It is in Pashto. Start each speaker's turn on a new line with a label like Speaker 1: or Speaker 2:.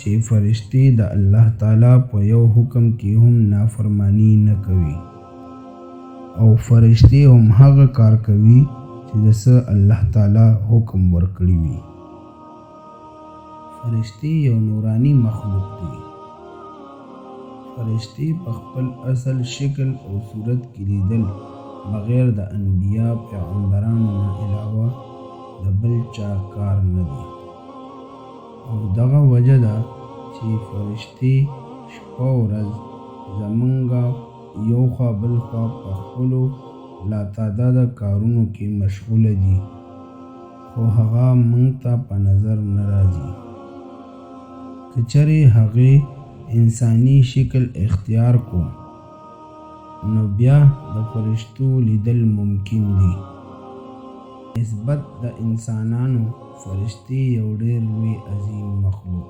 Speaker 1: چې فرشتي د الله تعالی په یو حکم کې هم نافرمانی نه کوي او فرشتي هم هغه کار کوي چې د څه الله تعالی حکم ورکړي وي. فرشتي یو نورانی مخلوق دی. فرشتي په خپل اصل شکل او صورت کې لیدل بغیر د انبیا پیغمبرانو نه علاوه د بل چا کار نه دی او دغه وجه ده چې فرشتي شپه ورځ زمونږه یو خوا بل خوا په خپلو لاتعداده کارونو کې مشغوله دي خو هغه موږ ته په نظر نه راځي. که چېرې هغې انساني شکل اختیار کو نو بیا د فرشتو لیدل ممکن دي. نسبت د انسانانو فرشتي یو ډېر لوی عظیم مخلوق